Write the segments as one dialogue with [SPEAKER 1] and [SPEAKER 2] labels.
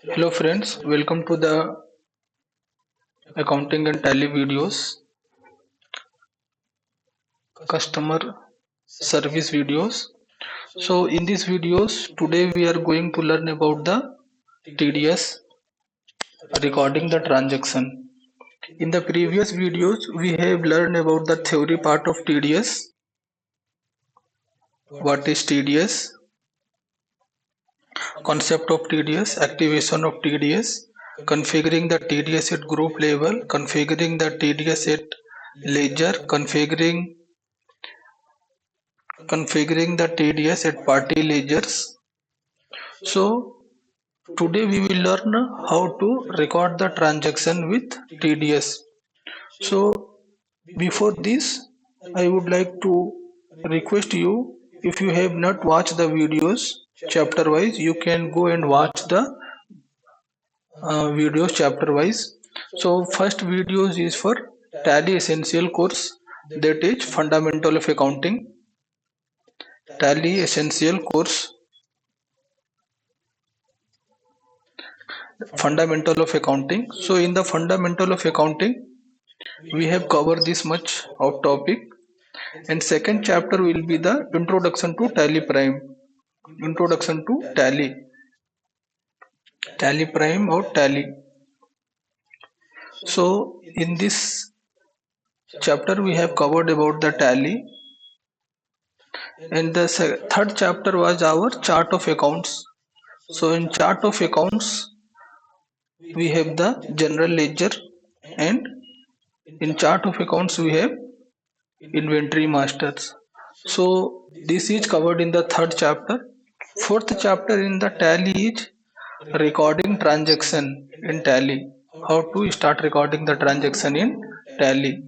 [SPEAKER 1] Hello friends, welcome to the accounting and tally videos, customer service videos. So in these videos today we are going to learn about the TDS recording the transaction. In the previous videos we have learned about the theory part of TDS, what is TDS, concept of TDS, activation of TDS, configuring the TDS at group level, configuring the TDS at ledger, configuring the TDS at party ledgers. So today we will learn how to record the transaction with TDS. So before this I would like to request you, if you have not watched the videos chapter wise, you can go and watch the videos chapter wise. So first videos is for Tally Essential course, that is Fundamental of Accounting. Tally Essential course, Fundamental of Accounting. So in the Fundamental of Accounting we have covered this much of topic, and second chapter will be the Introduction to TallyPrime. Introduction to TallyPrime or Tally. So in this chapter we have covered about the Tally, and the third chapter was our chart of accounts. So in chart of accounts we have the general ledger, and in chart of accounts we have inventory masters. So this is covered in the third chapter. Fourth chapter in the Tally is recording transaction in Tally. How to start recording the transaction in Tally.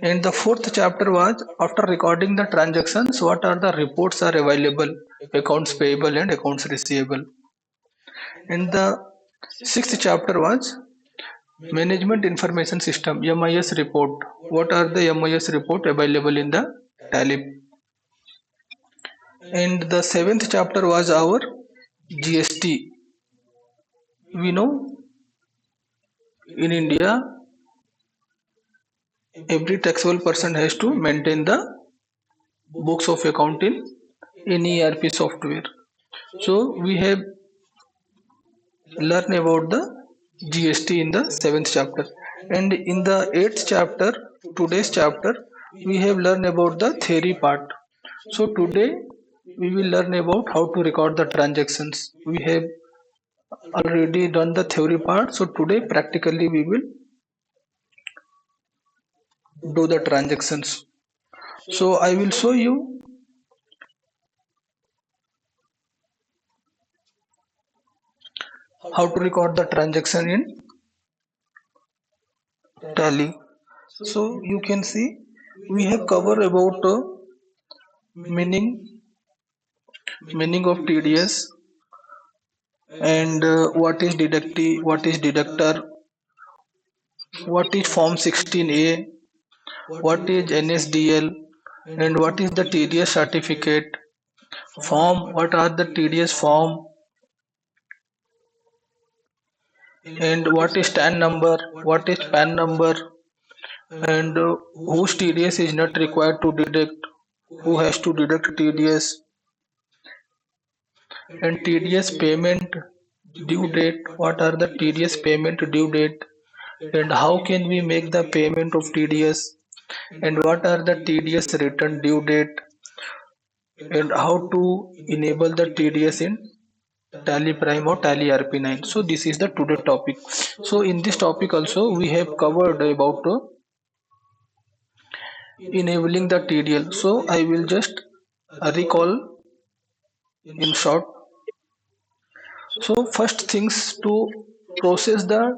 [SPEAKER 1] And the fourth chapter was, after recording the transactions, what are the reports are available, accounts payable and accounts receivable. And the sixth chapter was Management Information System, MIS report. What are the MIS report available in the Tally? And the seventh chapter was our GST. We know in India every taxable person has to maintain the books of account in any ERP software. So we have learned about the GST in the seventh chapter, and in the eighth chapter, today's chapter, we have learned about the theory part. So today we will learn about how to record the transactions. We have already done the theory part, so today practically we will do the transactions. So I will show you how to record the transaction in Tally. So you can see we have covered about meaning of TDS, and what is deductee, what is deductor, what is form 16A, what is NSDL, and what is the TDS certificate form, what are the TDS form, and what is TAN number, what is PAN number, and whose TDS is not required to deduct, who has to deduct TDS, and TDS payment due date, what are the TDS payment due date, and how can we make the payment of TDS, and what are the TDS return due date, and how to enable the TDS in TallyPrime or Tally RP9. So this is the today topic. So in this topic also we have covered about enabling the TDL. So I will just recall in short. So first things to process the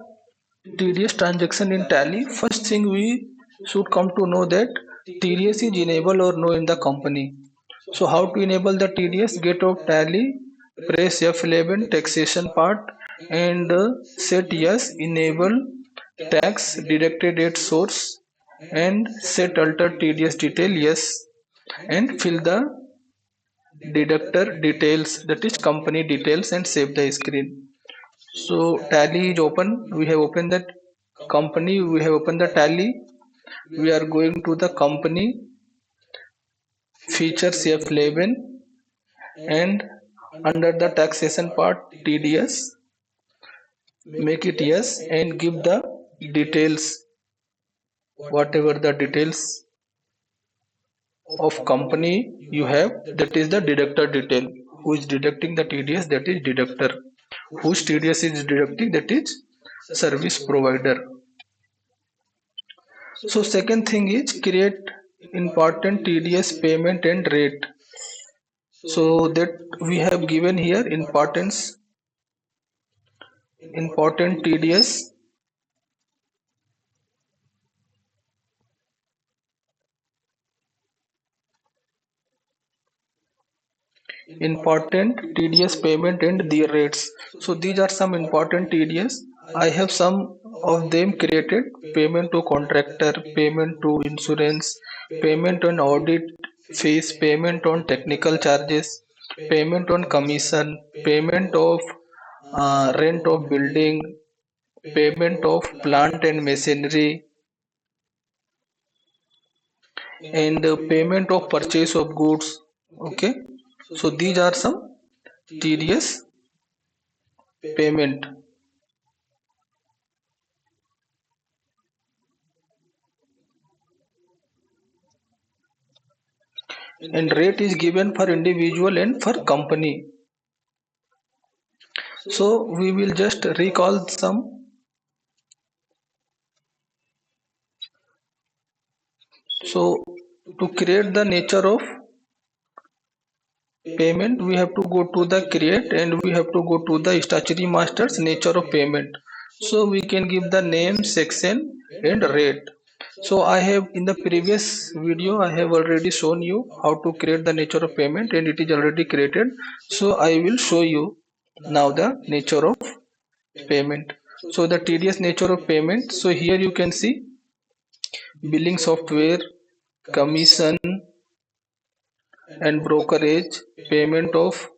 [SPEAKER 1] TDS transaction in Tally, first thing we should come to know that TDS is enabled or no in the company. So how to enable the TDS? Get out Tally, press F11 taxation part, and set yes, enable tax deducted at source, and set alter TDS detail yes, and fill the deductor details, that is company details, and save the screen. So tally is open. We have opened that company. We have opened the tally. We are going to the company features F11 and under the taxation part TDS, make it yes and give the details, whatever the details of company you have, that is the deductor detail. Who is deducting the TDS, that is deductor. Whose TDS is deducting, that is service provider. So second thing is create important TDS payment and rate. So that we have given here important TDS payment and their rates. So these are some important TDS. I have some of them created: payment to contractor, payment to insurance, payment on audit fees, payment on technical charges, payment on commission, payment of rent of building, payment of plant and machinery, and payment of purchase of goods. Okay, so these are some TDS payment. And rate is given for individual and for company. So we will just recall some. So to create the nature of payment, we have to go to the create and we have to go to the statutory masters nature of payment. So we can give the name, section and rate. So I have in the previous video I have already shown you how to create the nature of payment and it is already created. So I will show you now the nature of payment. So the TDS nature of payment. So here you can see billing software, commission and brokerage, payment of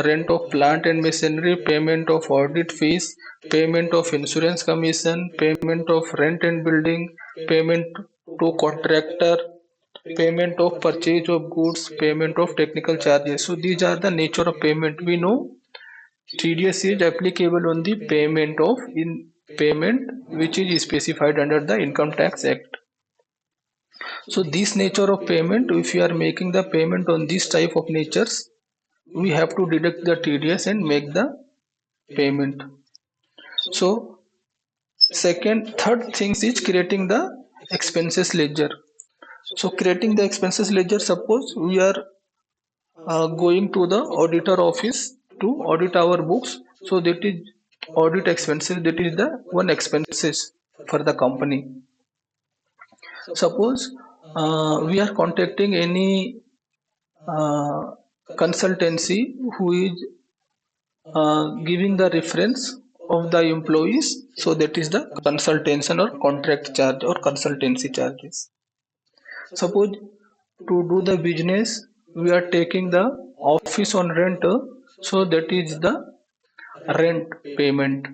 [SPEAKER 1] rent of plant and machinery, payment of audit fees, payment of insurance commission, payment of rent and building, payment to contractor, payment of purchase of goods, payment of technical charges. So these are the nature of payment. We know TDS is applicable on the payment of in payment which is specified under the Income Tax Act. So this nature of payment, if you are making the payment on this type of natures, we have to deduct the TDS and make the payment. So third things is creating the expenses ledger. So creating the expenses ledger, suppose we are going to the auditor office to audit our books. So that is audit expenses, that is the one expenses for the company. Suppose we are contacting any uh, consultancy who is giving the reference of the employees, so that is the consultation or contract charge or consultancy charges. Suppose to do the business we are taking the office on rent, so that is the rent payment.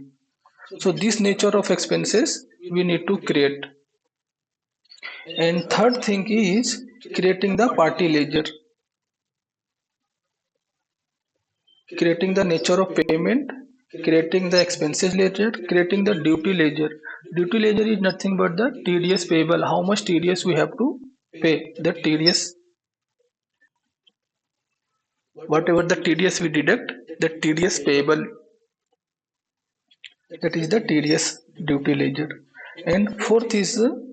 [SPEAKER 1] So this nature of expenses we need to create. And third thing is creating the party ledger. Creating the nature of payment, creating the expenses ledger, creating the duty ledger. Duty ledger is nothing but the TDS payable, how much TDS we have to pay. The TDS, whatever the TDS we deduct, the TDS payable, that is the TDS duty ledger. And fourth is the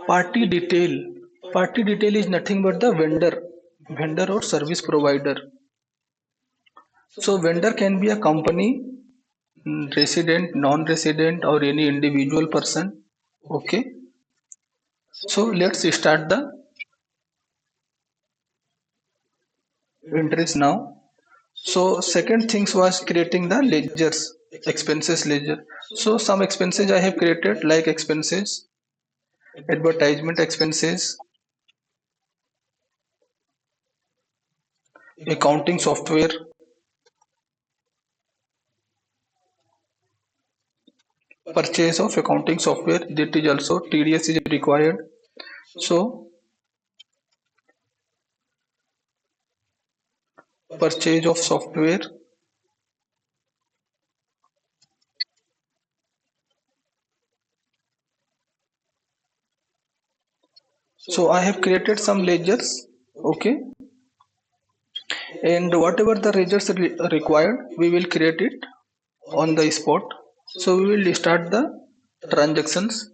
[SPEAKER 1] party detail. Party detail is nothing but the vendor or service provider. So vendor can be a company, resident, non-resident or any individual person. Okay, so let's start the entries now. So second things was creating the ledgers, expenses ledger. So some expenses I have created, like expenses advertisement expenses, accounting software, purchase of accounting software, that is also TDS is required. So purchase of software. So I have created some ledgers, okay, and whatever the ledgers required, we will create it on the spot. So we will start the transactions.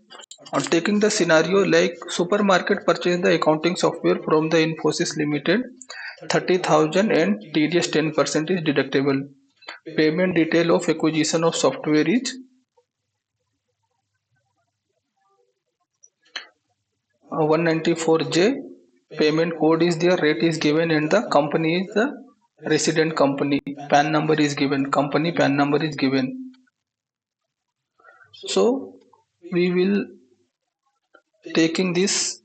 [SPEAKER 1] On taking the scenario like supermarket purchase the accounting software from the Infosys Limited, 30,000 and TDS 10% is deductible. Payment detail of acquisition of software is 194J. Payment code is there, rate is given, and the company is the resident company. PAN number is given, company PAN number is given. So we will taking this.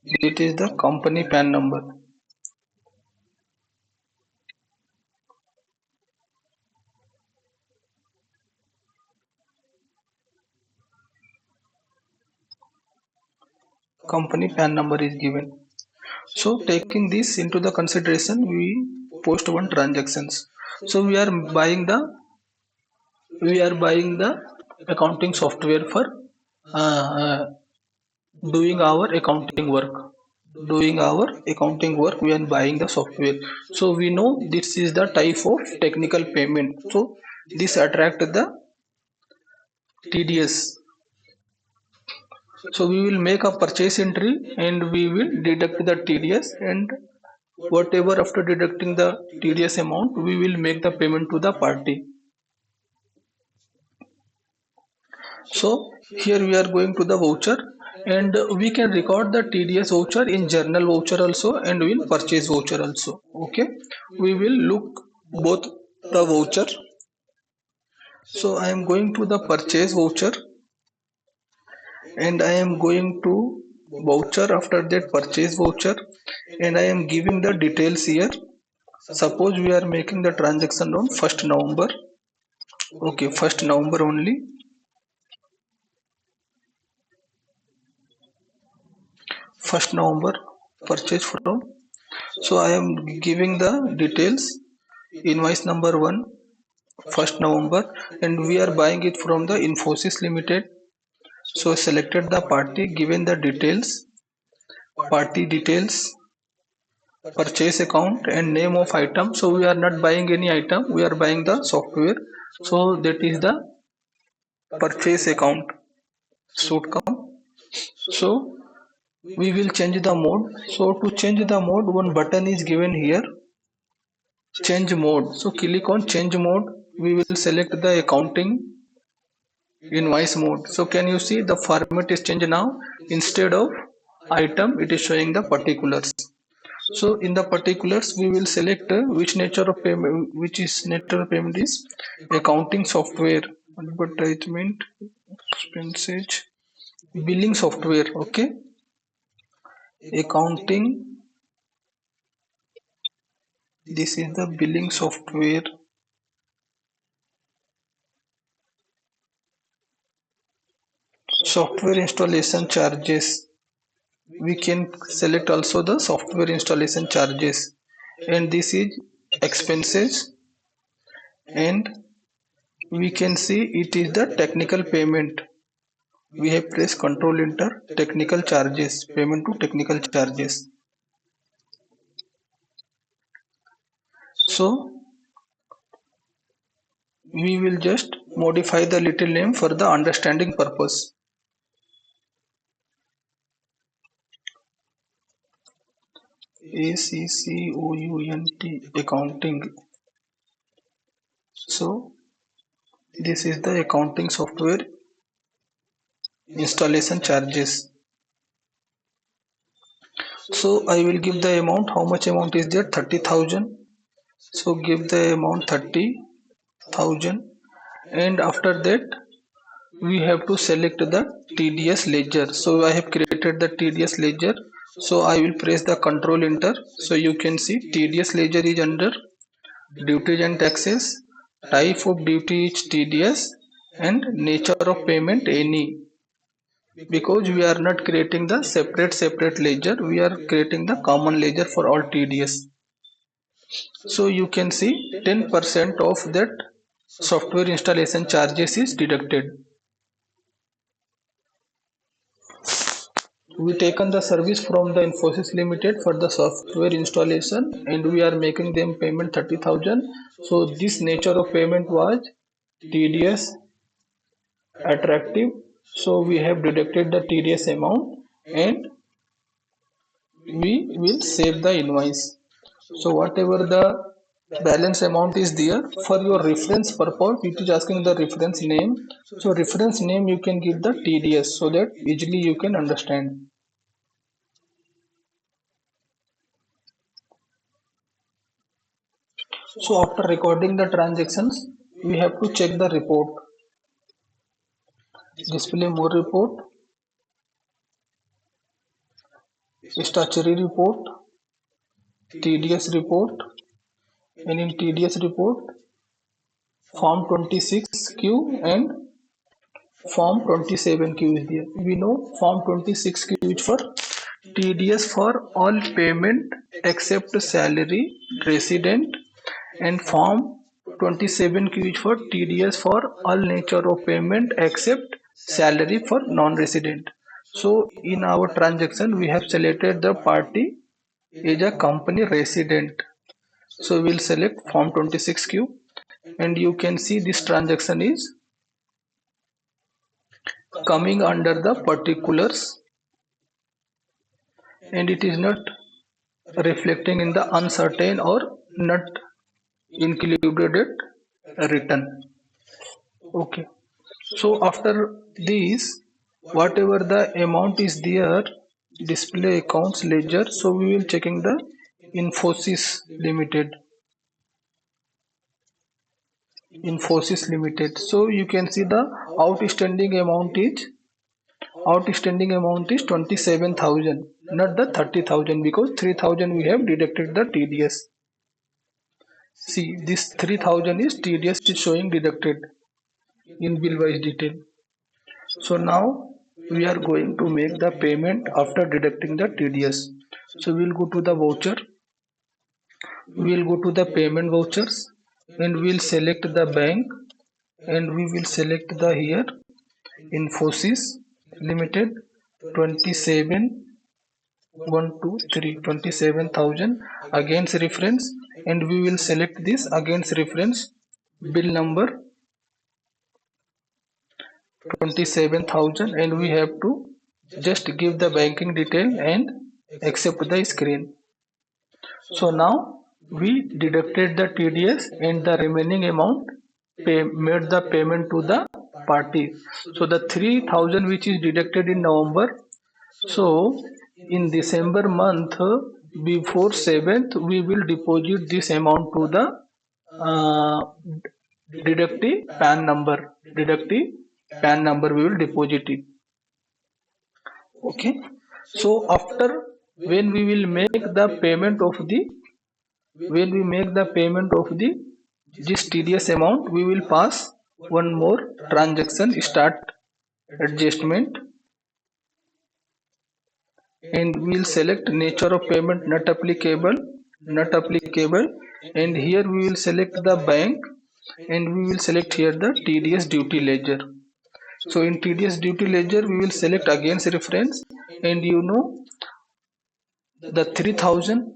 [SPEAKER 1] It is the company PAN number. Company PAN number is given. So taking this into the consideration, we post one transactions. So we are buying the accounting software for uh, doing our accounting work. Doing our accounting work, we are buying the software. So we know this is the type of technical payment. So this attract the TDS. So we will make a purchase entry and we will deduct the TDS, and whatever after deducting the TDS amount, we will make the payment to the party. So here we are going to the voucher, and we can record the TDS voucher in journal voucher also and in purchase voucher also. Okay, we will look both the voucher. So I am going to the purchase voucher and I am going to voucher, after that purchase voucher, and I am giving the details here. Suppose we are making the transaction on 1st November. Okay, 1st November only. 1st November purchase from. So I am giving the details. Invoice number 1, 1st November, and we are buying it from the Infosys Limited. So selected the party, given the details, party details, purchase account and name of item. So we are not buying any item, we are buying the software. So that is the purchase account should come. So we will change the mode. So to change the mode, one button is given here, change mode. So click on change mode. We will select the accounting invoice mode. So can you see the format is changed now? Instead of item, it is showing the particulars. So in the particulars, we will select which nature of payment, which is nature of payment is accounting software, advertisement expenses, billing software. Okay, accounting. This is the billing software. Software installation charges. We can select also the software installation charges, and this is expenses, and we can see it is the technical payment. We have pressed Control Enter, technical charges, payment to technical charges. So we will just modify the little name for the understanding purpose. ACCOUNT, accounting. So this is the accounting software installation charges. So I will give the amount. How much amount is there? 30,000. So give the amount 30,000, and after that we have to select the TDS ledger. So I have created the TDS ledger. So I will press the control enter. So you can see TDS ledger is under duties and taxes, type of duty is TDS, and nature of payment any, because we are not creating the separate ledger, we are creating the common ledger for all TDS. So you can see 10% of that software installation charges is deducted. We taken the service from the Infosys Limited for the software installation and we are making them payment 30,000. So this nature of payment was TDS attractive. So we have deducted the TDS amount and we will save the invoice. So whatever the balance amount is there, for your reference purpose, it is asking the reference name. So reference name you can give the TDS so that easily you can understand. So after recording the transactions, we have to check the report. Display more report, statutory report, TDS report, and in TDS report, Form 26Q and Form 27Q is there. We know Form 26Q is for TDS for all payment except salary, resident, and Form 27Q is for TDS for all nature of payment except salary for non-resident. So in our transaction, we have selected the party is a company resident. So we'll select Form 26Q and you can see this transaction is coming under the particulars and it is not reflecting in the uncertain or not included return. Okay, so after this, whatever the amount is there, display accounts ledger, so we will checking the Infosys Limited. Infosys Limited, so you can see the outstanding amount is 27,000, not the 30,000, because 3,000 we have deducted the TDS. See, this 3,000 is TDS is showing deducted in bill wise detail. So now we are going to make the payment after deducting the TDS. So we'll go to the voucher, we'll go to the payment vouchers and we'll select the bank and we will select the here Infosys Limited 27,123,27,000 against reference and we will select this against reference bill number 27,000 and we have to just give the banking detail and accept the screen. So now we deducted the TDS and the remaining amount made the payment to the party. So the 3,000 which is deducted in November, so in December month before 7th we will deposit this amount to the deductee PAN number. Deductee PAN number we will deposit it. Okay. So after when we will make the payment of the this TDS amount, we will pass one more transaction start adjustment and we will select nature of payment not applicable, and here we will select the bank and we will select here the TDS duty ledger. So in TDS duty ledger we will select against reference and you know the 3,000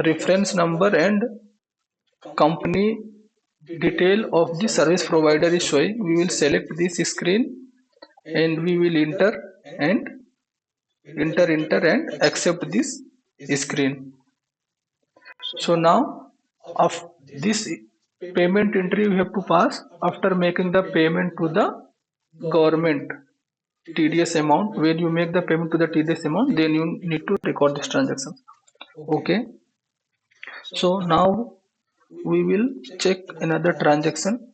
[SPEAKER 1] reference number and company detail of the service provider is showing. We will select this screen and we will enter and accept this screen. So now of this payment entry we have to pass after making the payment to the government TDS amount. When you make the payment to the TDS amount, then you need to record this transaction. Okay. So now we will check another transaction.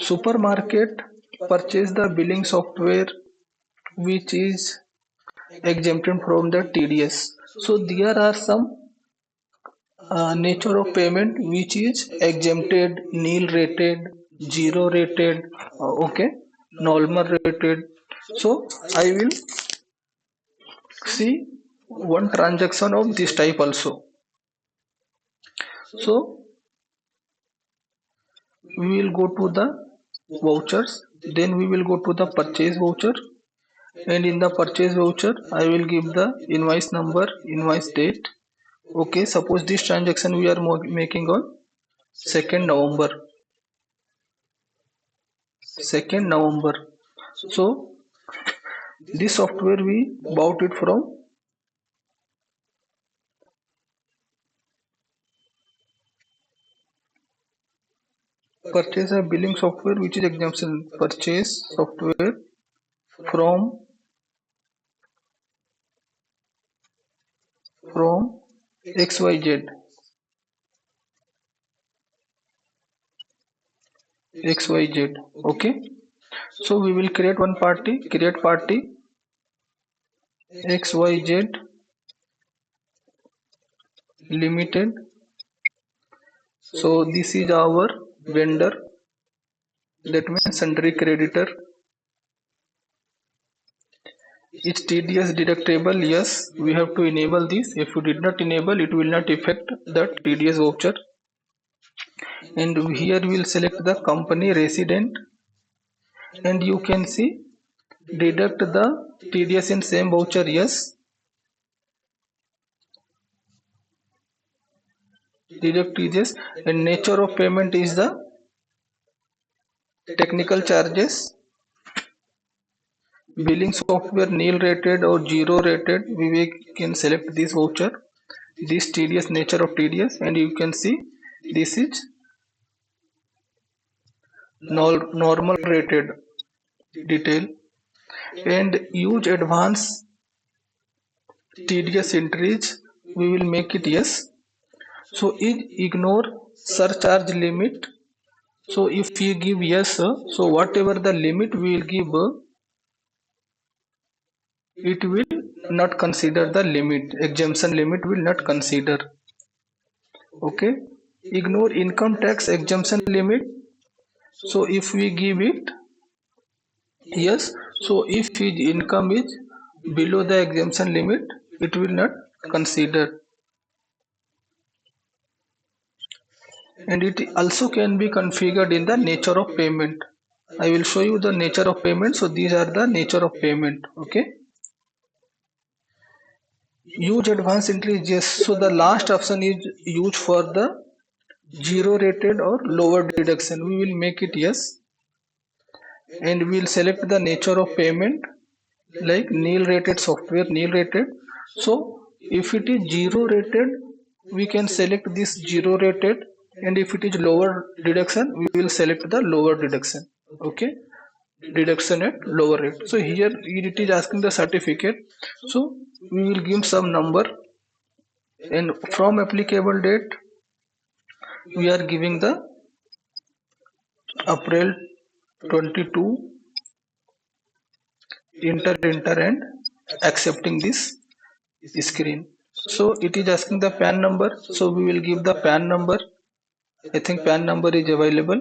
[SPEAKER 1] Supermarket purchase the billing software which is exempted from the TDS. So there are some nature of payment which is exempted, nil rated, zero rated, okay, normal rated. So I will see one transaction of this type also. So we will go to the vouchers, then we will go to the purchase voucher, and in the purchase voucher I will give the invoice number, invoice date. Okay, suppose this transaction we are making on 2nd November. 2nd November. So this software we bought it from purchase a billing software which is exemption. Purchase software from XYZ. XYZ. Okay. So we will create one party, create party XYZ Limited. So this is our vendor, that means sundry creditor. Is TDS deductible? Yes, we have to enable this. If you did not enable, it will not affect the TDS voucher. And here we will select the company resident, and you can see deduct the TDS in same voucher. Yes, deduct TDS, and nature of payment is the technical charges. Billing software nil rated or zero rated, we can select this voucher, this TDS, nature of TDS, and you can see this is normal rated detail. And use advance TDS entries, we will make it yes. So ignore surcharge limit. So if you give yes, so whatever the limit we will give, it will not consider the limit, exemption limit will not consider. Okay, ignore income tax exemption limit. So if we give it yes, so if his income is below the exemption limit, it will not consider. And it also can be configured in the nature of payment. I will show you the nature of payment. So these are the nature of payment. Okay, use advance entry yes. So the last option is used for the zero rated or lower deduction. We will make it yes, and we will select the nature of payment like nil rated software, nil rated. So if it is zero rated, we can select this zero rated, and if it is lower deduction, we will select the lower deduction. Okay, deduction at lower rate. So here it is asking the certificate, so we will give some number, and from applicable date we are giving the April 22. Enter and accepting this screen. So it is asking the PAN number, so we will give the PAN number. I think PAN number is available.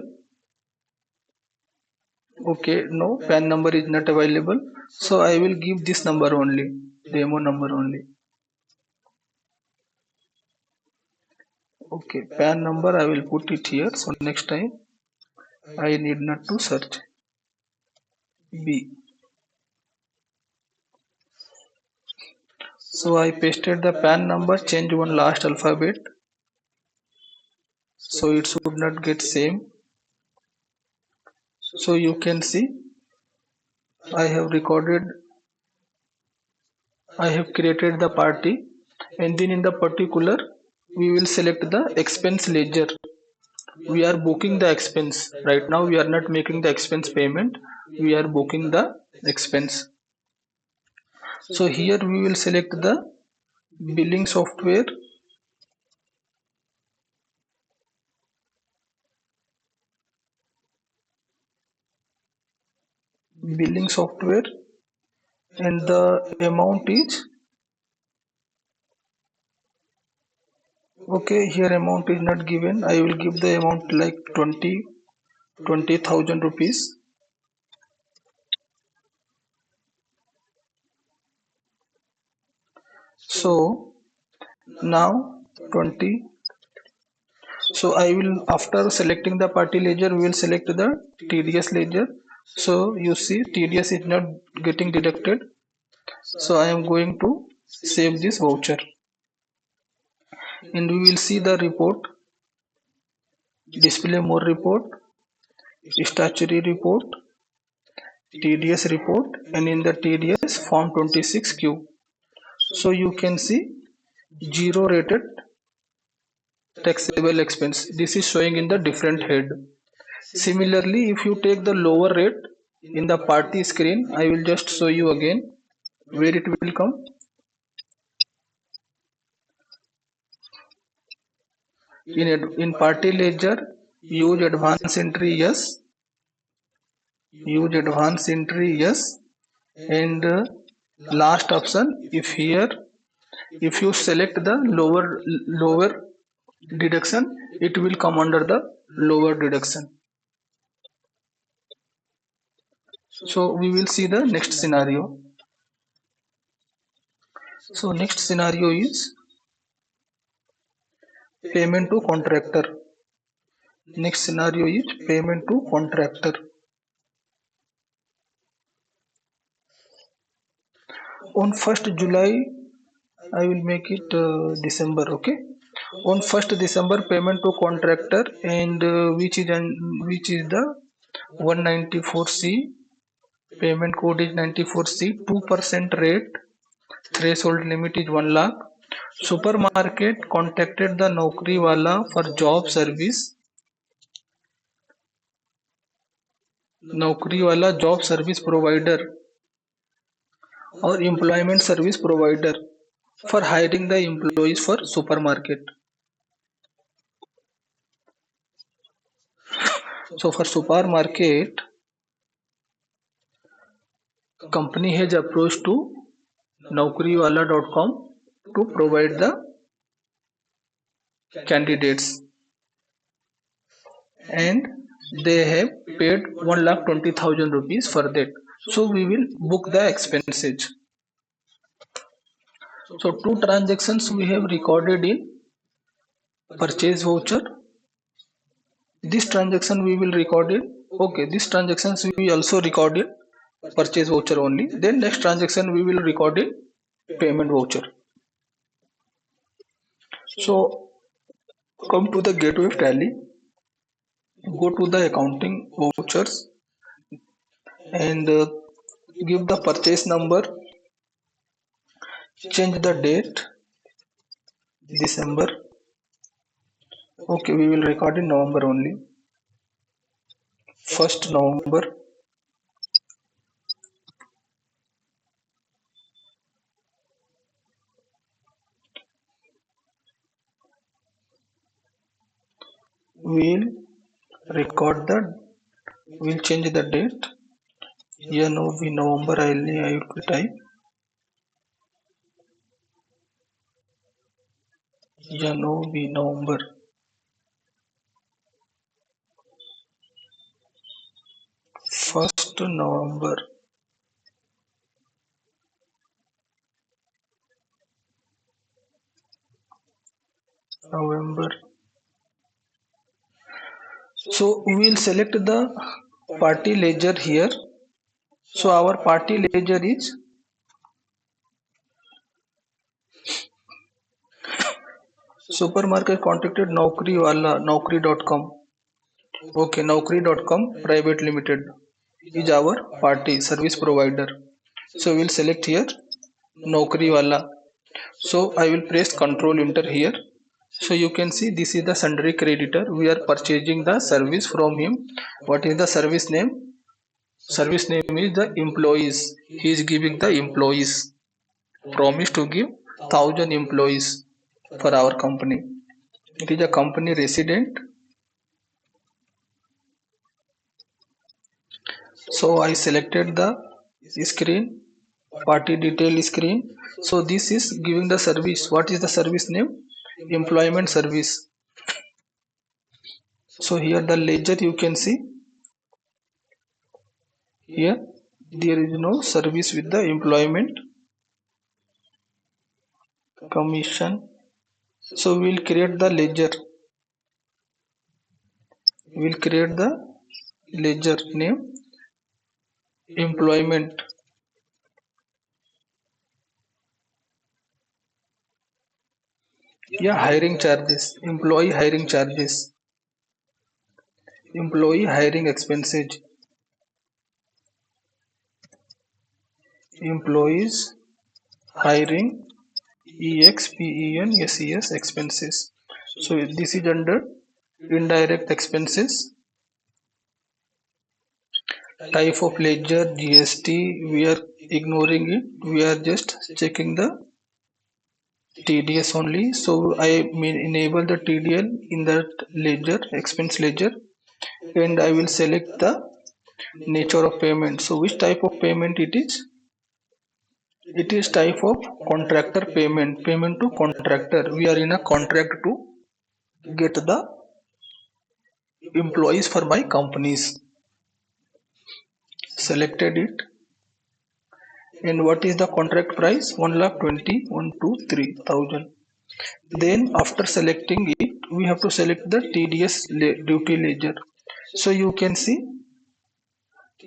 [SPEAKER 1] Okay, no, PAN number is not available, so I will give this number only, demo number only. Okay, PAN number I will put it here, so next time I need not to search. B. So I pasted the PAN number, change one last alphabet, so it should not get same. So you can see I have created the party, and then in the particular we will select the expense ledger. We are booking the expense. Right now we are not making the expense payment, we are booking the expense. So here we will select the billing software. billing software, and the amount is okay. Here amount is not given. I will give the amount like 20,000 rupees. So now 20. So I will, after selecting the party ledger, we will select the TDS ledger. So you see TDS is not getting deducted. So I am going to save this voucher, and we will see the report, display more report, statutory report, TDS report, and in the TDS form 26Q. So you can see zero rated taxable expense. This is showing in the different head. Similarly, if you take the lower rate in the party screen, I will just show you again where it will come. In party ledger, use advance entry yes, use advance entry yes, and last option, if here, if you select the lower deduction, it will come under the lower deduction. So we will see the next scenario. So next scenario is payment to contractor. Next scenario is payment to contractor. On 1st July, I will make it December. Okay. On 1st December, payment to contractor, and which is the 194C. Payment code is 94C. 2% rate. Threshold limit is 1 lakh. Supermarket contacted the Naukri wala for job service. Naukri wala job service provider or employment service provider for hiring the employees for supermarket. So for supermarket, company has approached to naukriwala.com to provide the candidates, and they have paid 1,20,000 rupees for that. So we will book the expenses. So two transactions we have recorded in purchase voucher. This transaction we will record it. Okay, this transactions we also record it purchase voucher only. Then next transaction we will record it payment voucher. So come to the gateway of Tally. Go to the accounting vouchers and give the purchase number. Change the date December. Okay, we will record in November only. 1st November. We'll record the. We'll change the date. Here no be November. I will type. Here no be November. 1st November. November. So we will select the party ledger here. So our party ledger is supermarket contacted Naukri.com. Okay, Naukri.com Private Limited is our party service provider. So we'll select here Naukri wala. So I will press Control Enter here. So you can see this is the sundry creditor. We are purchasing the service from him. What is the service name? Service name is the employees. He is giving the employees. Promise to give 1,000 employees for our company. It is a company resident. So I selected the screen, party detail screen. So this is giving the service. What is the service name? Employment service. So here the ledger you can see here, there is no service with the employment commission. So we'll create the ledger. We'll create the ledger name employment. Yeah, hiring charges, employee hiring charges, employee hiring expenses, employees hiring EXPENSES expenses. So this is under indirect expenses. Type of ledger GST, we are ignoring it. We are just checking the TDS only. So I mean enable the TDL in that ledger, expense ledger, and I will select the nature of payment. So which type of payment it is? It is type of contractor payment, payment to contractor. We are in a contract to get the employees for my companies. Selected it. And what is the contract price? 1,20,123,000. Then after selecting it, we have to select the TDS duty ledger. So you can see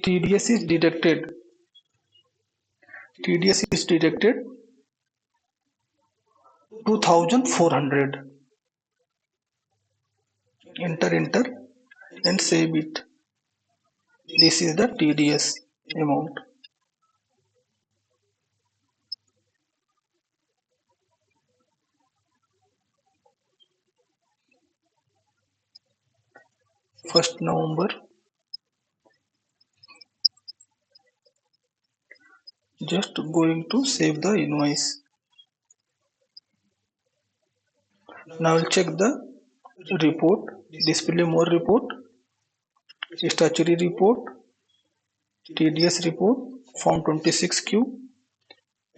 [SPEAKER 1] TDS is deducted. TDS is deducted 2,400. Enter and save it. This is the TDS amount. First November. Just going to save the invoice. Now I'll check the report. Display more report. Statutory report. TDS report. Form 26Q.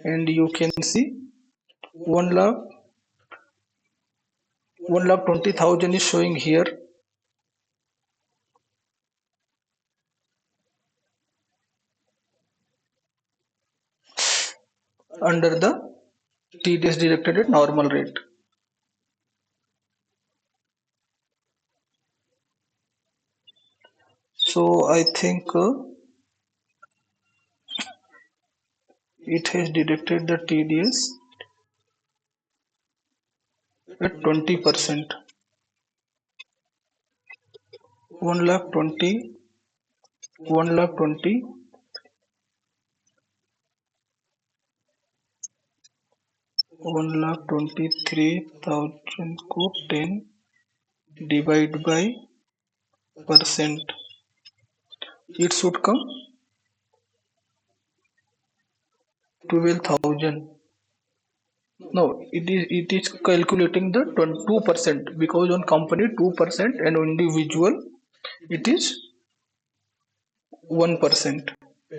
[SPEAKER 1] And you can see 1,20,000 is showing here under the TDS deducted at normal rate. So I think it has deducted the TDS at 20%. 1,20,000, 1,20,000, 1,23,000 को 10 divide by percent. It should come 12,000. No, it is calculating the 2% because on company 2% and on individual it is 1%.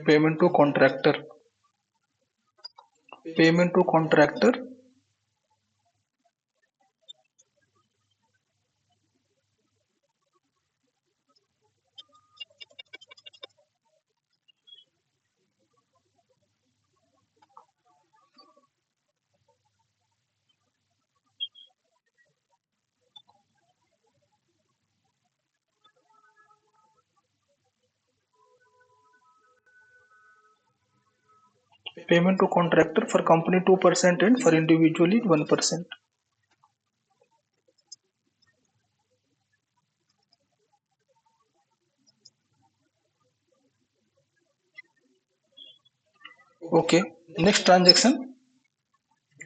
[SPEAKER 1] Payment to contractor. Payment to contractor. Payment to contractor for company 2% and for individual is 1%. Okay, next transaction.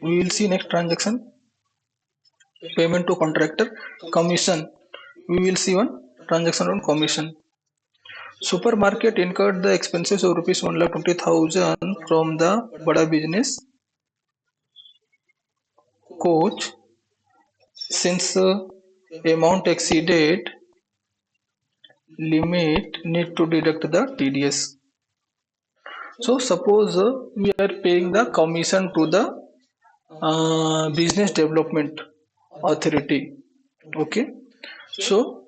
[SPEAKER 1] We will see next transaction. Payment to contractor. Commission. We will see one transaction on commission. Supermarket incurred the expenses of rupees 1,20,000 from the Bada Business coach. Since amount exceeded limit need to deduct the TDS. So suppose we are paying the commission to the business development authority. Okay, so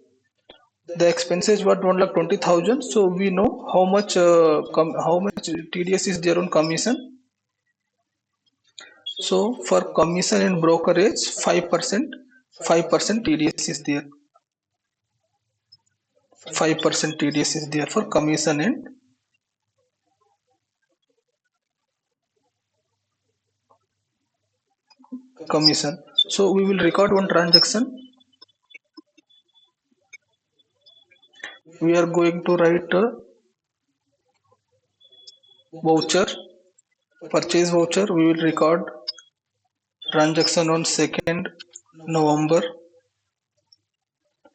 [SPEAKER 1] the expenses were 1,20,000. So we know how much TDS is there on commission. So for commission and brokerage, 5%, 5% TDS is there. 5% TDS is there for commission and commission. So we will record one transaction. We are going to write a voucher, purchase voucher. We will record transaction on 2nd November,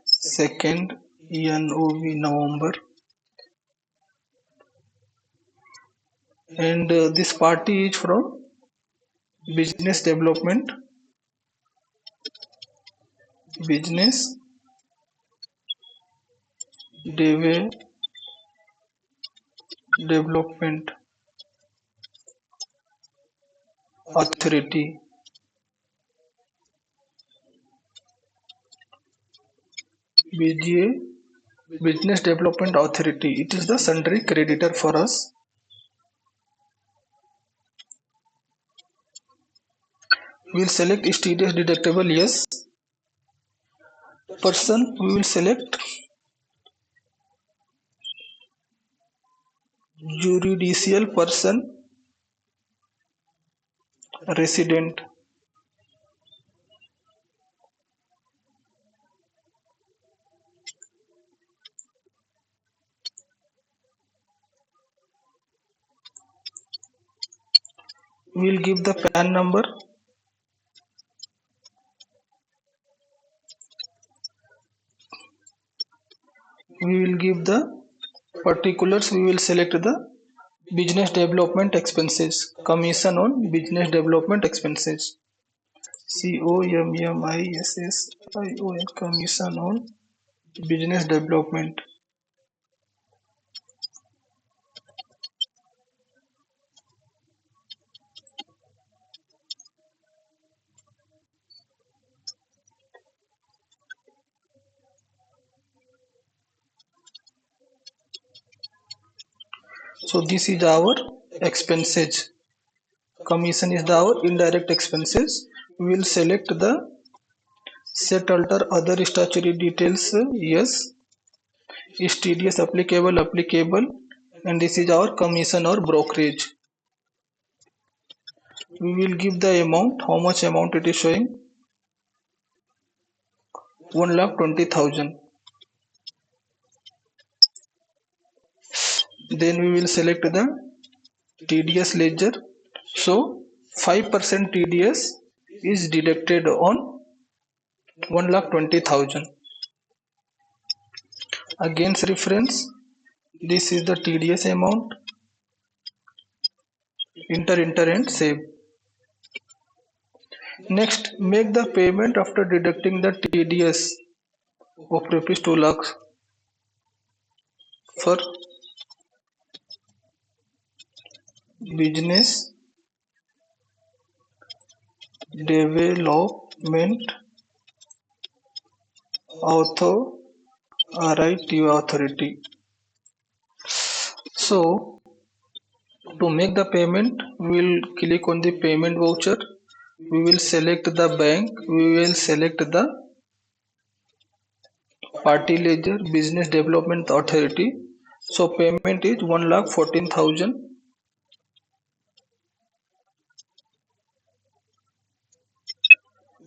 [SPEAKER 1] 2nd November, and this party is from business development, business development authority, BGA, business development authority. It is the sundry creditor for us. We will select TDS deductible, yes. Person, we will select judicial person, resident. We will give the PAN number. We will give the particulars. We will select the business development expenses, commission on business development expenses, COMMISSION, commission on business development. So this is our expenses. Commission is our indirect expenses. We will select the set alter other statutory details. Yes. Is TDS applicable? Applicable. And this is our commission or brokerage. We will give the amount. How much amount it is showing? 1,20,000. Then we will select the TDS ledger. So 5% TDS is deducted on 1,20,000. Against reference, this is the TDS amount. Enter and save. Next, make the payment after deducting the TDS of rupees 2 lakhs for business development authority. So to make the payment, we will click on the payment voucher. We will select the bank. We will select the party ledger, business development authority. So payment is 1,14,000.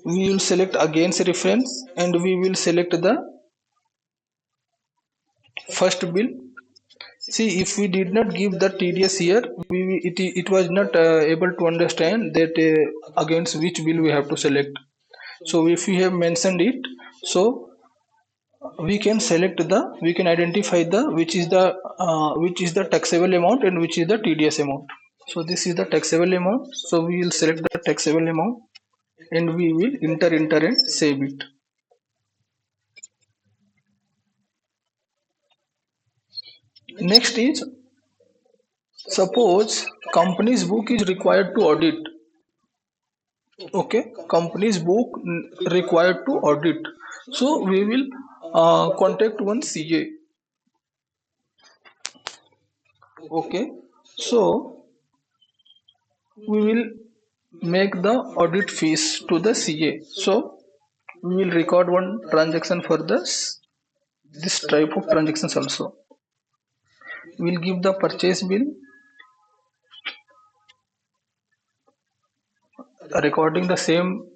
[SPEAKER 1] We will select against reference and we will select the first bill. See, if we did not give the TDS here, it was not able to understand that against which bill we have to select. So if we have mentioned it, so we can identify which is the taxable amount and which is the TDS amount. So this is the taxable amount. So we will select the taxable amount and we will enter and save it. Next is, suppose company's book is required to audit. Okay, company's book required to audit. So we will contact one CA. Okay, so we will make the audit fees to the CA. So we will record one transaction for this type of transactions also. We will give the purchase bill recording the same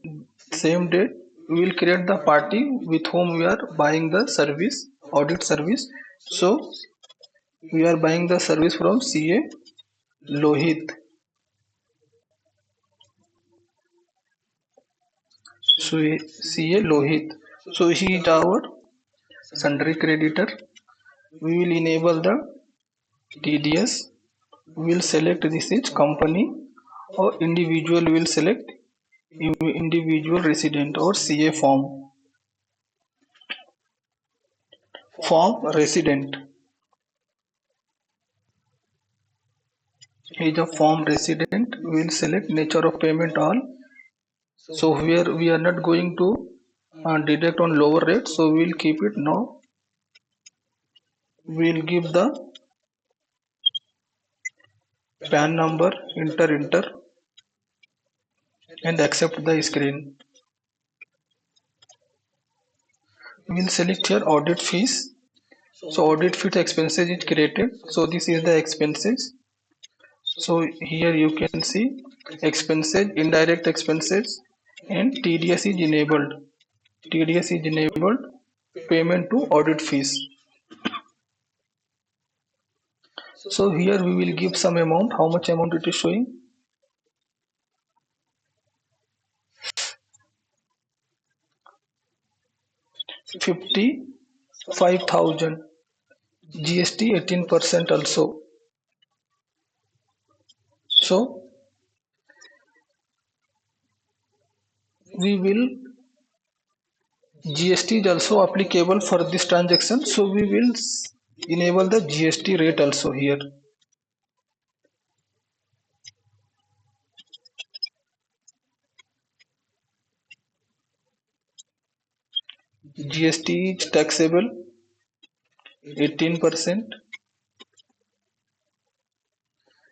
[SPEAKER 1] date. We will create the party with whom we are buying the service, audit service. So we are buying the service from CA Lohit. So CA Lohit. So he is our sundry creditor. We will enable the TDS. We will select this is company, or individual will select individual resident or CA form resident. He is a form resident. We will select nature of payment all. So here we are not going to deduct on lower rate, so we will keep it now. We will give the PAN number, enter, and accept the screen. We will select here audit fees. So audit fees expenses is created. So this is the expenses. So here you can see expenses, indirect expenses, and TDS is enabled. TDS is enabled, payment to audit fees. So here we will give some amount. How much amount it is showing? 55,000. GST 18% also. So we will, GST is also applicable for this transaction. So we will enable the GST rate also here. GST is taxable 18%.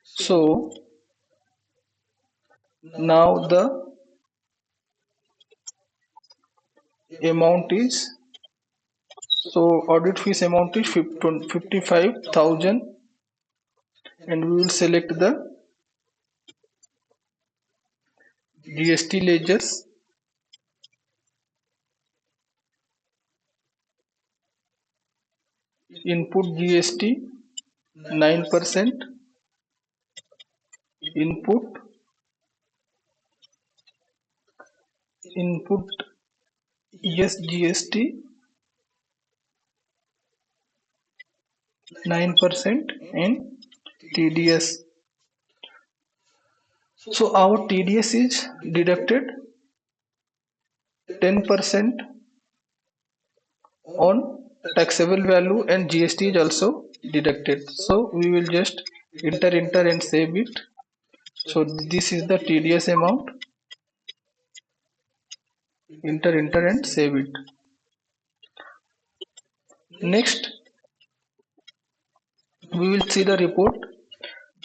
[SPEAKER 1] So now the amount is, so audit fees amount is 55,000, and we will select the GST ledgers. Input GST 9%. Input yes GST 9%, and TDS. So our TDS is deducted 10% on taxable value, and GST is also deducted. So we will just enter and save it. So this is the TDS amount. Enter and save it. Next, we will see the report.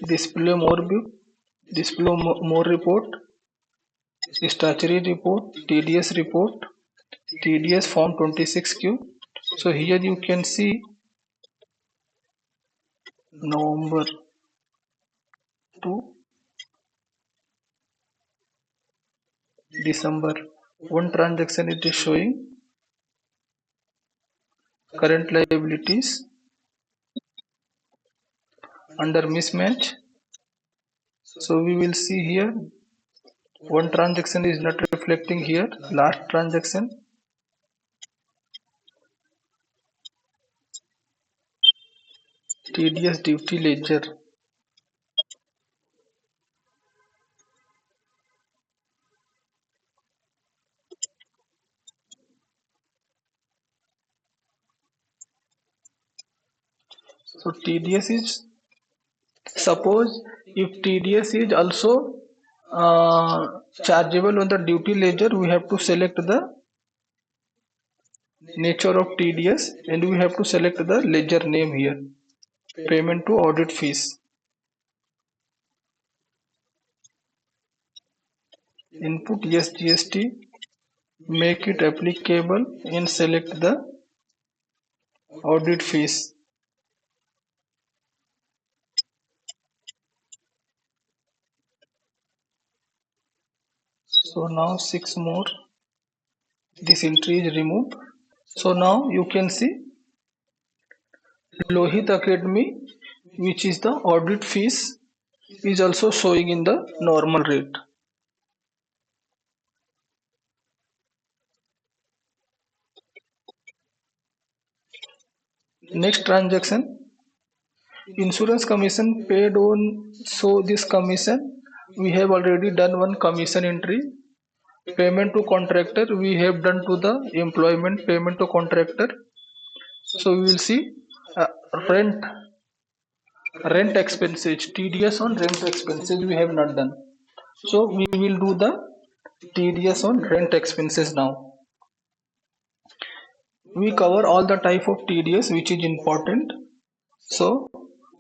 [SPEAKER 1] Display more view, display more report, statutory report, TDS report, TDS form 26Q. So here you can see November to December. One transaction it is showing. Current liabilities under mismatch. So we will see here one transaction is not reflecting here. Last transaction. TDS duty ledger. So TDS is, suppose if TDS is also chargeable on the duty ledger, we have to select the nature of TDS and we have to select the ledger name here. Payment to audit fees. Input yes GST, make it applicable and select the audit fees. So now 6 more. This entry is removed. So now you can see Lohit Academy, which is the audit fees, is also showing in the normal rate. Next transaction, insurance commission paid on. So this commission, we have already done one commission entry. Payment to contractor, we have done to the employment payment to contractor. So we will see uh, rent rent expenses, TDS on rent expenses we have not done. So we will do the TDS on rent expenses now. We cover all the type of TDS which is important. So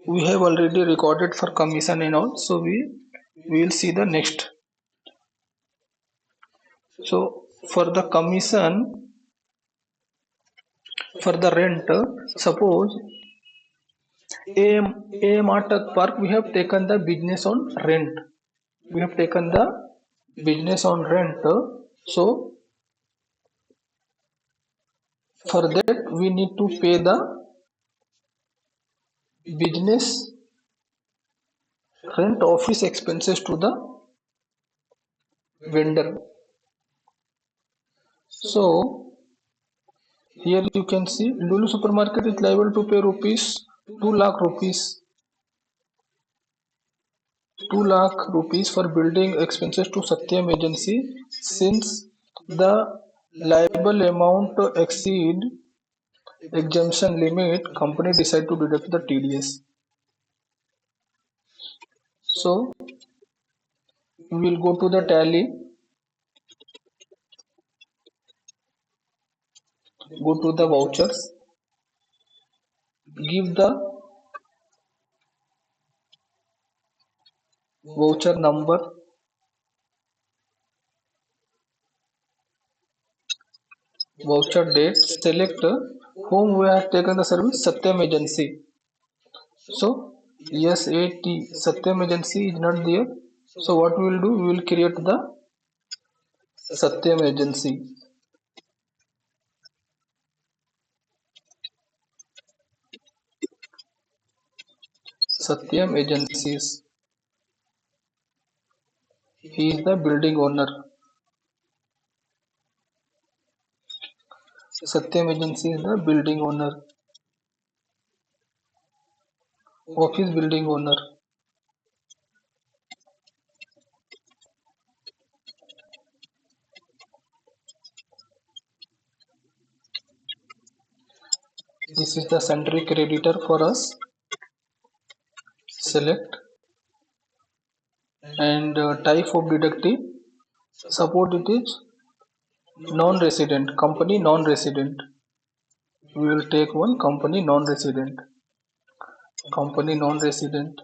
[SPEAKER 1] we have already recorded for commission and all. So we will see the next. So for the commission, for the rent, suppose AMR Tech Park, we have taken the business on rent. We have taken the business on rent. So for that we need to pay the business rent office expenses to the vendor. So here you can see Lulu Supermarket is liable to pay rupees 2 lakh rupees 2 lakh rupees for building expenses to Satyam agency. Since the liable amount exceed exemption limit, company decide to deduct the TDS. So we will go to the tally, go to the vouchers, give the voucher number, voucher date, select whom we have taken the service, Satyam agency. So SAT Satyam agency is not there. So what we will do, we will create the Satyam agency. Satyam agencies. He is the building owner. Satyam agency is the building owner. Office building owner. This is the sundry creditor for us. Select and type of deductee. Suppose it is non-resident, company non-resident. We will take one company non-resident. Company non-resident.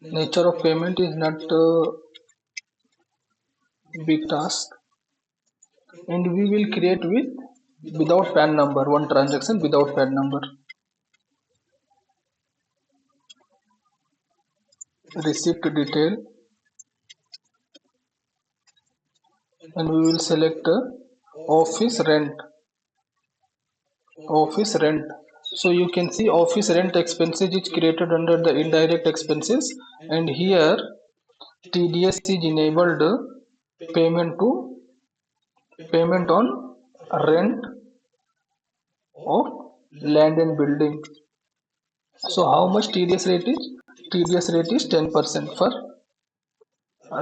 [SPEAKER 1] Nature of payment is not a big task, and we will create with without PAN number, one transaction without PAN number. Receipt detail, and we will select office rent. Office rent. So you can see office rent expenses is created under the indirect expenses, and here TDS is enabled payment to payment on rent of land and building. So how much TDS rate is? TDS rate is 10% for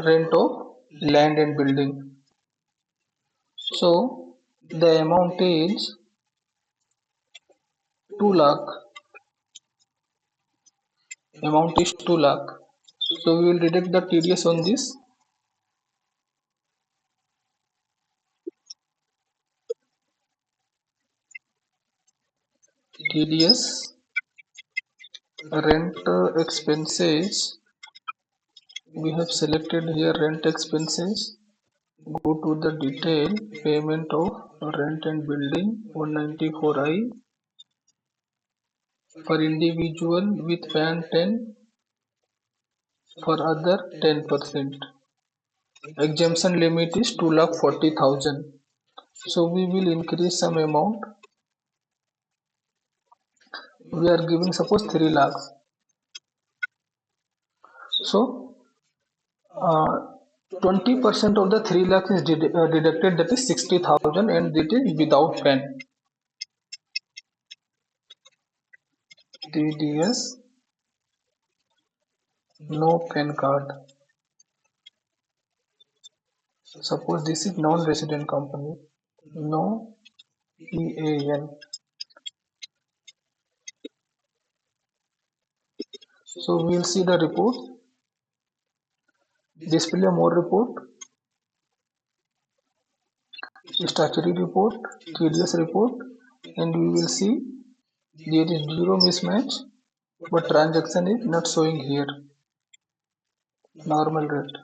[SPEAKER 1] rent of land and building. So the amount is 2 lakh. amount is 2 lakh. So we will deduct the TDS on this. TDS rent expenses. We have selected here rent expenses. Go to the detail payment of rent and building 194I for individual with PAN 10, for other 10%. Exemption limit is 2,40,000. So we will increase some amount. We are giving suppose 3 lakhs. So 20% of the 3 lakhs is deducted, that is 60,000, and it is without PAN. TDS no PAN card. Suppose this is non-resident company. No EAN. So we will see the report. Display more report. Statutory report, TDS report, and we will see there is zero mismatch, but transaction is not showing here. Normal rate.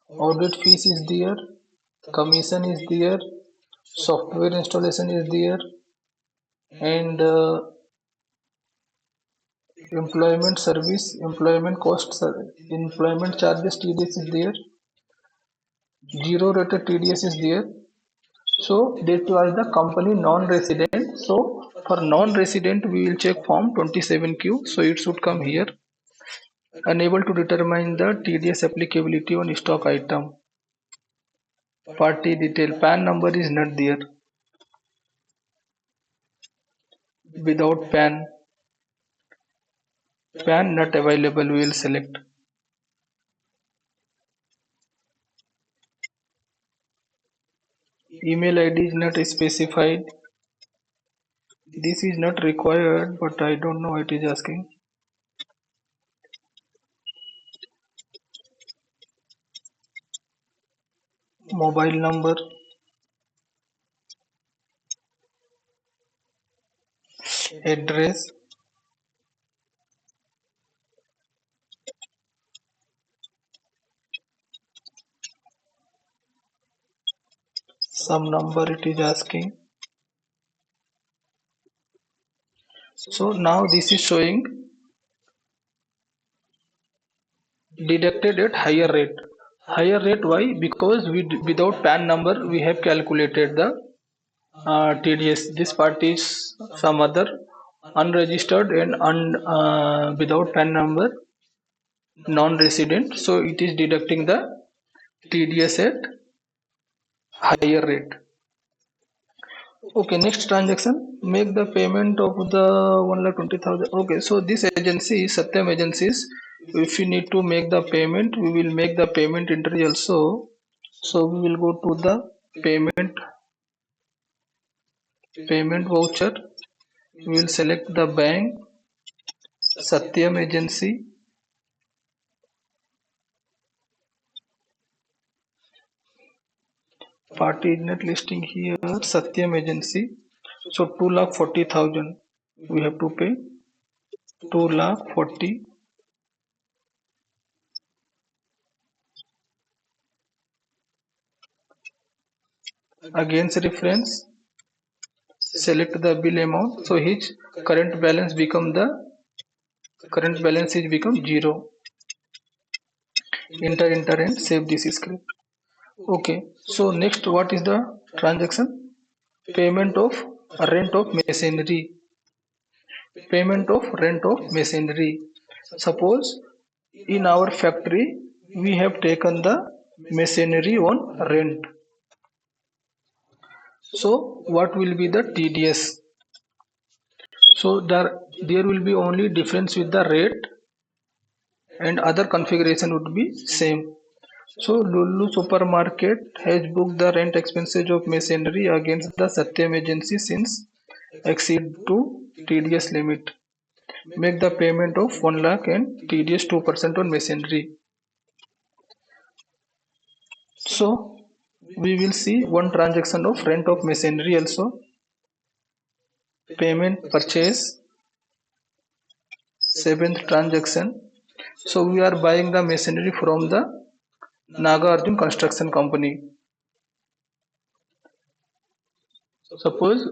[SPEAKER 1] Audit fees is there, commission is there, software installation is there, and employment service, employment costs, employment charges TDS is there, zero rated TDS is there. So this was the company non-resident. So for non-resident we will check form 27Q. So it should come here. Unable to determine the TDS applicability on stock item. Party detail, PAN number is not there. Without PAN not available, we will select. Email ID is not specified. This is not required, but I don't know what it is asking. Mobile number, address, some number it is asking. So now this is showing deducted at higher rate. Higher rate, why? Because without PAN number we have calculated the TDS. This part is some other unregistered and without PAN number non-resident. So it is deducting the TDS at higher rate. Okay, next transaction, make the payment of the 1,20,000. Okay, so this agency, Satyam agencies, if we need to make the payment, we will make the payment entry also. So we will go to the payment voucher. We will select the bank, Satyam agency. Party is not listing here, Satyam agency. So 2,40,000 we have to pay. 2,40,000. Against reference, select the bill amount. So his current balance is become 0. Enter and save this script. Okay, so next what is the transaction? Payment of rent of machinery. Payment of rent of machinery. Suppose in our factory we have taken the machinery on rent. So what will be the TDS? So there will be only difference with the rate, and other configuration would be same. So Lulu Supermarket has booked the rent expenses of machinery against the Satyam agency since exceed to TDS limit. make the payment of 1 lakh and TDS 2% on machinery. So we will see one transaction of rent of machinery also, payment purchase, seventh transaction. So we are buying the machinery from the Nagarjun Construction Company. Suppose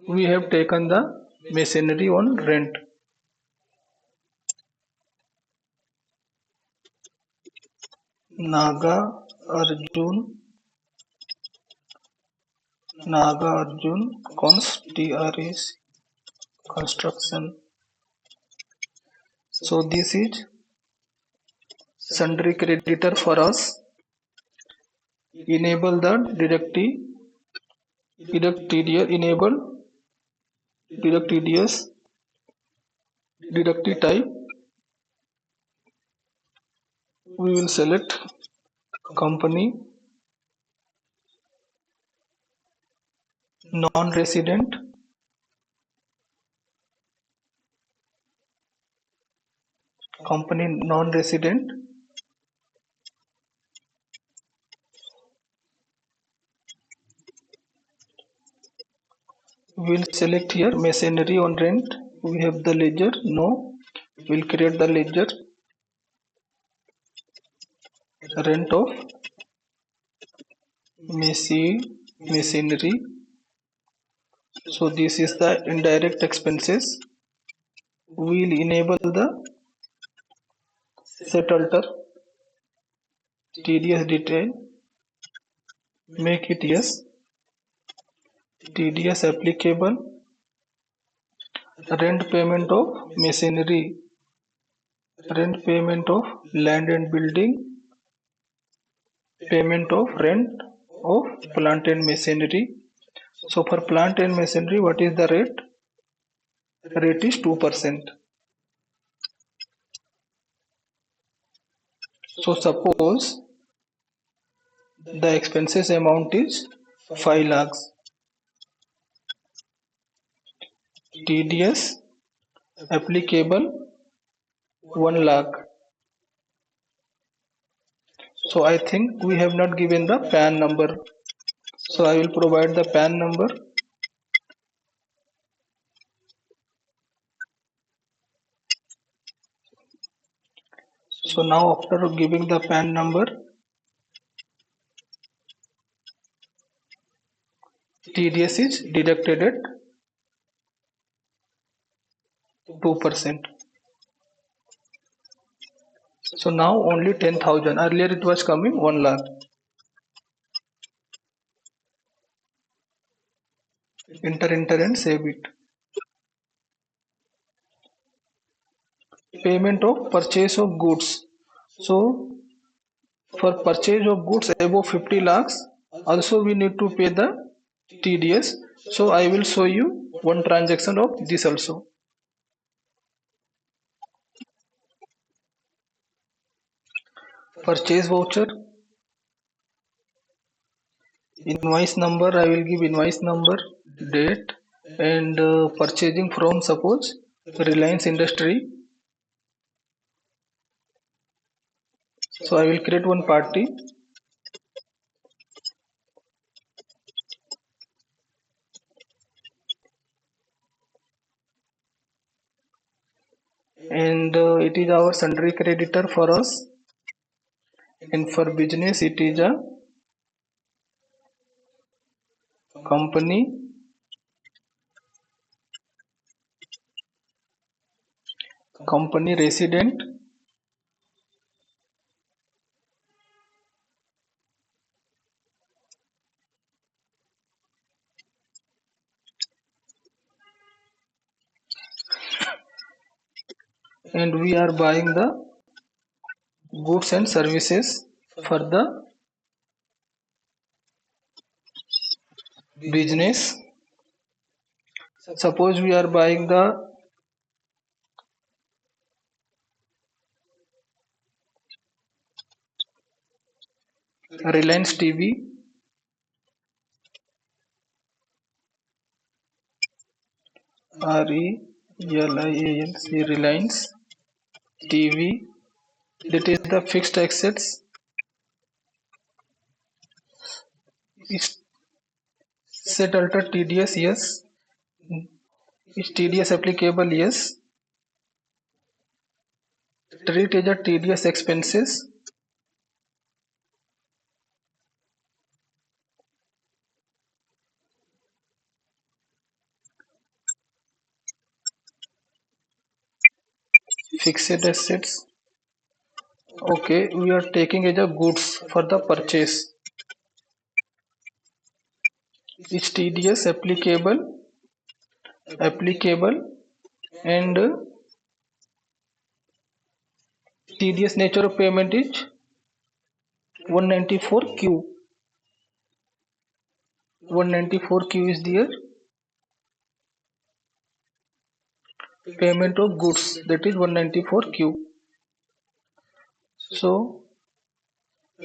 [SPEAKER 1] we have taken the machinery on rent. Nagarjun TRS Construction. So this is sundry creditor for us. Enable the deduct TDS, enable deduct TDS, deductee type. We will select company, non-resident, company non-resident. We'll select here machinery on rent. We have the ledger, no. We'll create the ledger, rent of machinery. So this is the indirect expenses. We'll enable the set alter TDS detail, make it yes. TDS applicable, rent payment of machinery, rent payment of land and building, payment of rent of plant and machinery. So for plant and machinery, what is the rate? Rate is 2%. So suppose the expenses amount is 5 lakhs. TDS applicable 1 lakh. So I think we have not given the PAN number. So I will provide the PAN number. So now after giving the PAN number, TDS is deducted at 2%. So now only 10,000. Earlier it was coming 1 lakh. Enter and save it. Payment of purchase of goods. So for purchase of goods above 50 lakhs, also we need to pay the TDS. So I will show you one transaction of this also. Purchase voucher, invoice number, I will give invoice number, date, and purchasing from, suppose, Reliance Industry. So I will create one party. And it is our sundry creditor for us. And for business, it is a company, resident, and we are buying the goods and services for the business. Suppose we are buying the Reliance TV, LIANC Reliance TV, that is the fixed assets. Is set alter TDS, yes. Is TDS applicable, yes. Treat as a TDS expenses. Fixed assets. Okay, we are taking as a goods for the purchase. Is TDS applicable, and TDS nature of payment is 194Q. 194Q is there. Payment of goods, that is 194Q. So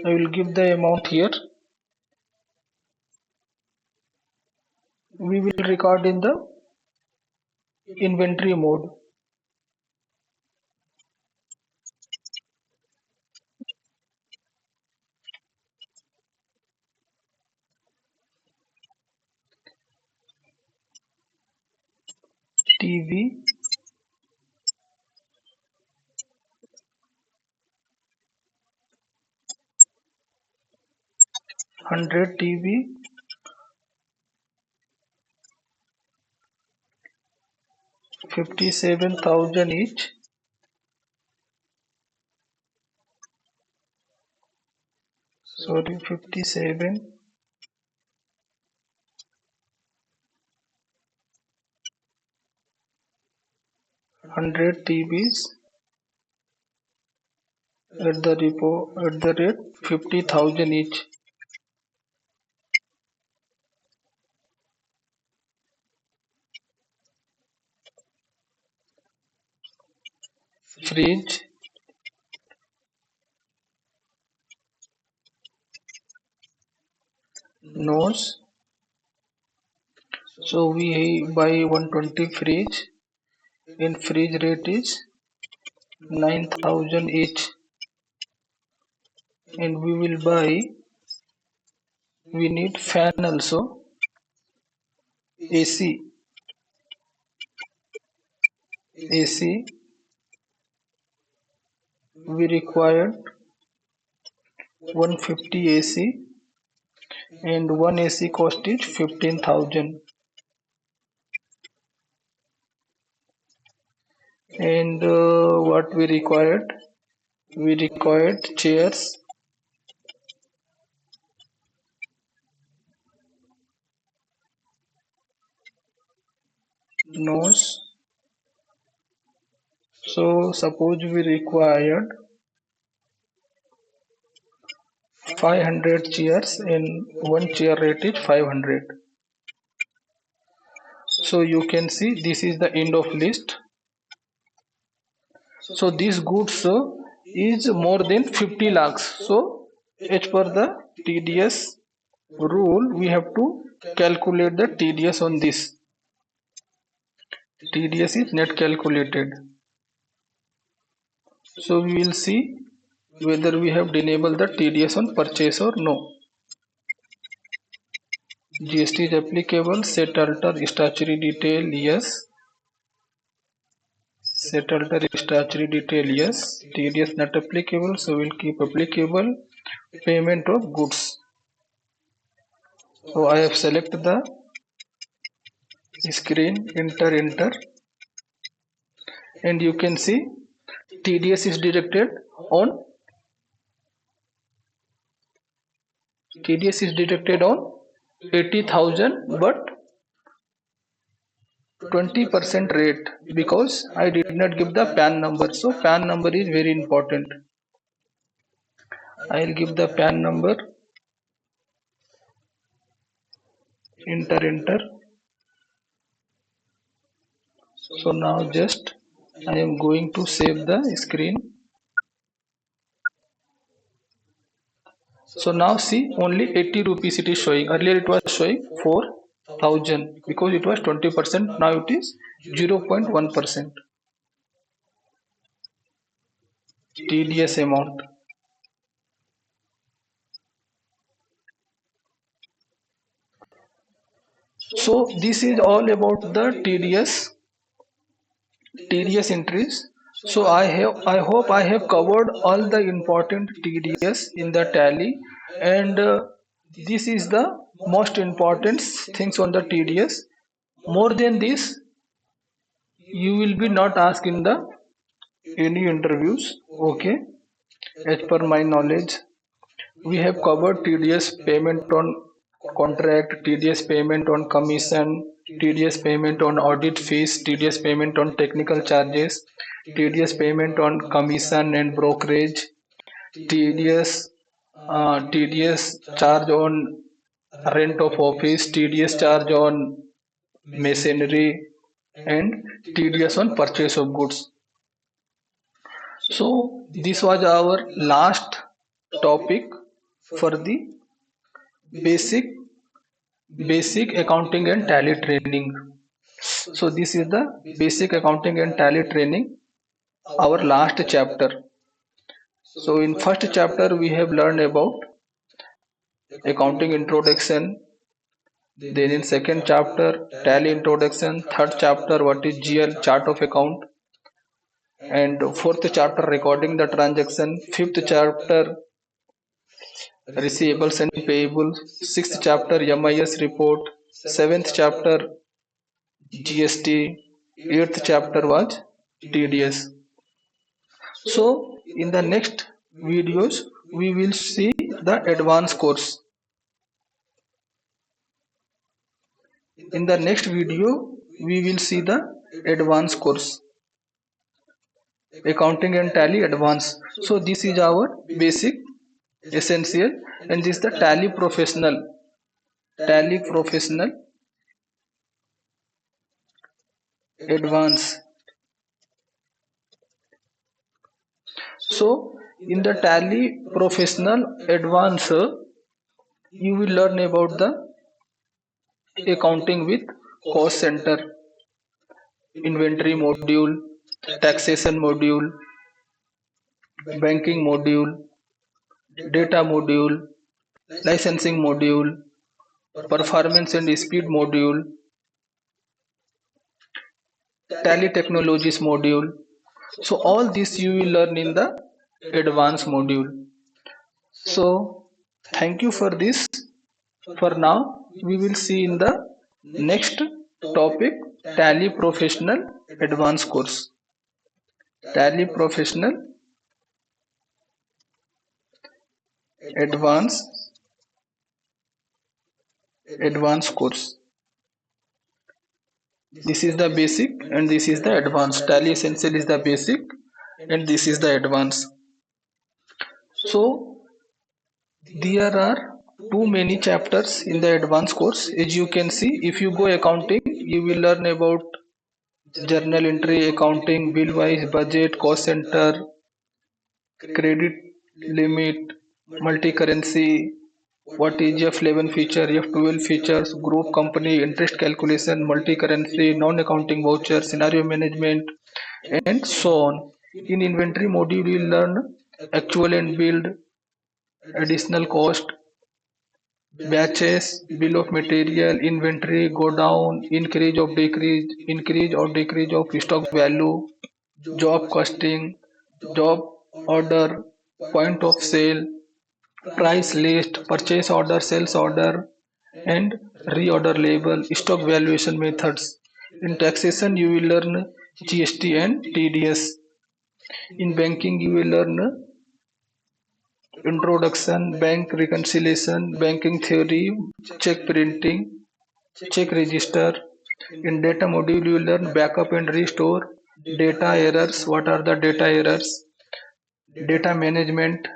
[SPEAKER 1] I will give the amount here. We will record in the inventory mode. TV 100 TV 57,000 each. Sorry, 57. 100 TVs at the rate 50,000 each. Fridge knows. So we buy 120 fridge, and fridge rate is 9,000 each, and we need fan also. AC we required 150 AC, and one AC cost is 15,000. And what we required? We required chairs, nose. So suppose we required 500 chairs, and one chair rate is 500. So you can see this is the end of list. So these goods is more than 50 lakhs. So as per the TDS rule, we have to calculate the TDS on this. TDS is net calculated. So we will see whether we have enabled the TDS on purchase or no. GST is applicable. Set alter statutory detail, yes. Set alter statutory detail, yes. TDS not applicable, so we'll keep applicable. Payment of goods. So I have selected the screen, enter, and you can see TDS is deducted on 80,000, but 20% rate, because I did not give the PAN number. So PAN number is very important. I will give the PAN number. Enter. So now just I am going to save the screen. So now see, only 80 rupees it is showing. Earlier it was showing 4 1000 because it was 20%, now it is 0.1% TDS amount. So this is all about the TDS entries. So I hope I have covered all the important TDS in the tally, and this is the most important things on the TDS. More than this, you will be not asked in the any interviews. Okay, as per my knowledge, we have covered TDS payment on contract, TDS payment on commission, TDS payment on audit fees, TDS payment on technical charges, TDS payment on commission and brokerage, TDS TDS charge on rent of office, TDS charge on machinery, and TDS on purchase of goods. So this was our last topic for the basic basic accounting and tally training. So this is the basic accounting and tally training, our last chapter. So in first chapter we have learned about accounting introduction, then in second chapter tally introduction, third chapter what is GL chart of account, and fourth chapter recording the transaction, fifth chapter receivables and payables, sixth chapter MIS report, seventh chapter GST, eighth chapter was TDS. So in the next videos we will see the advanced course. In the next video we will see the advanced course, accounting and tally advanced. So this is our basic essential, and this is the tally professional advanced. So in the tally professional advanced you will learn about the accounting with cost center, inventory module, taxation module, banking module, data module, licensing module, performance and speed module, tally technologies module. So all this you will learn in the advanced module. So thank you for this. For now, we will see in the next topic, tally professional advanced course. Tally professional advanced course. This is the basic and this is the advanced. Tally essential is the basic and this is the advanced. So there are too many chapters in the advanced course. As you can see, if you go accounting, you will learn about journal entry accounting, bill wise budget, cost center, credit limit, multi-currency, what is F11 feature, F12 features, group company, interest calculation, multi-currency, non-accounting voucher, scenario management, and so on. In inventory module, you will learn actual and billed, additional cost, batches, bill of material, inventory, go down, increase or decrease of stock value, job costing, job order, point of sale, price list, purchase order, sales order, and reorder label, stock valuation methods. In taxation, you will learn GST and TDS. In banking, you will learn introduction, bank reconciliation, banking theory, check printing, check register. In data module, you will learn backup and restore, data errors, what are the data errors, data management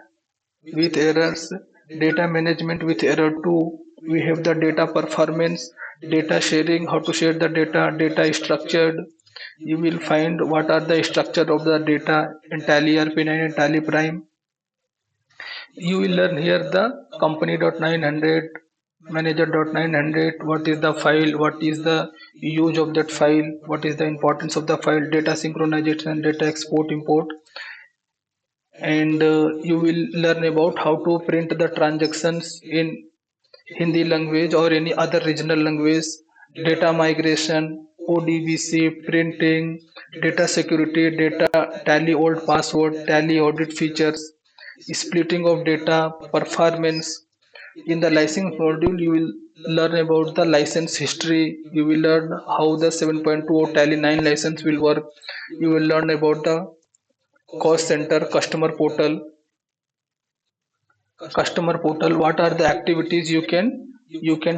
[SPEAKER 1] with errors, data management with error 2. We have the data performance, data sharing, how to share the data structured. You will find what are the structure of the data in Tally RP9 and TallyPrime. You will learn here the company.900, manager.900, what is the file, what is the use of that file, what is the importance of the file, data synchronization, data export import, and you will learn about how to print the transactions in Hindi language or any other regional language, data migration, ODBC, printing, data security, data tally old password, tally audit features, splitting of data, performance. In the license module, you will learn about the license history. You will learn how the 7.20 Tally 9 license will work. You will learn about the cost center, customer portal. What are the activities you can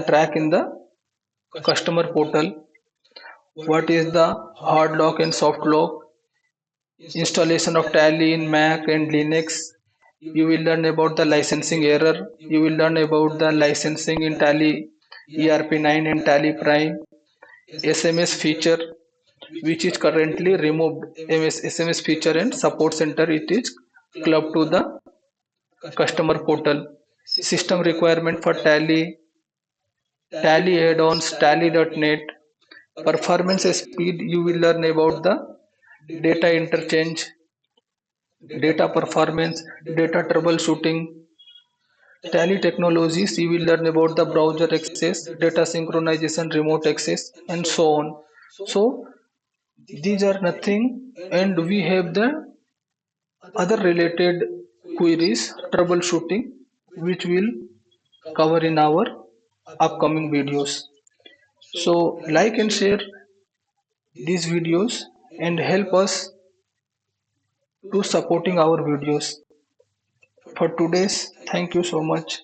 [SPEAKER 1] track in the customer portal? What is the hard lock and soft lock? Installation of Tally in Mac and Linux. You will learn about the licensing error. You will learn about the licensing in Tally ERP9 and TallyPrime. SMS feature, which is currently removed. SMS feature and support center, it is clubbed to the customer portal. System requirement for Tally add-ons, Tally.net. Performance speed, you will learn about the data interchange, data performance, data troubleshooting. Tally technologies, you will learn about the browser access, data synchronization, remote access, and so on. So these are nothing, and we have the other related queries, troubleshooting, which we'll cover in our upcoming videos. So like and share these videos and help us to supporting our videos. For today's, thank you so much.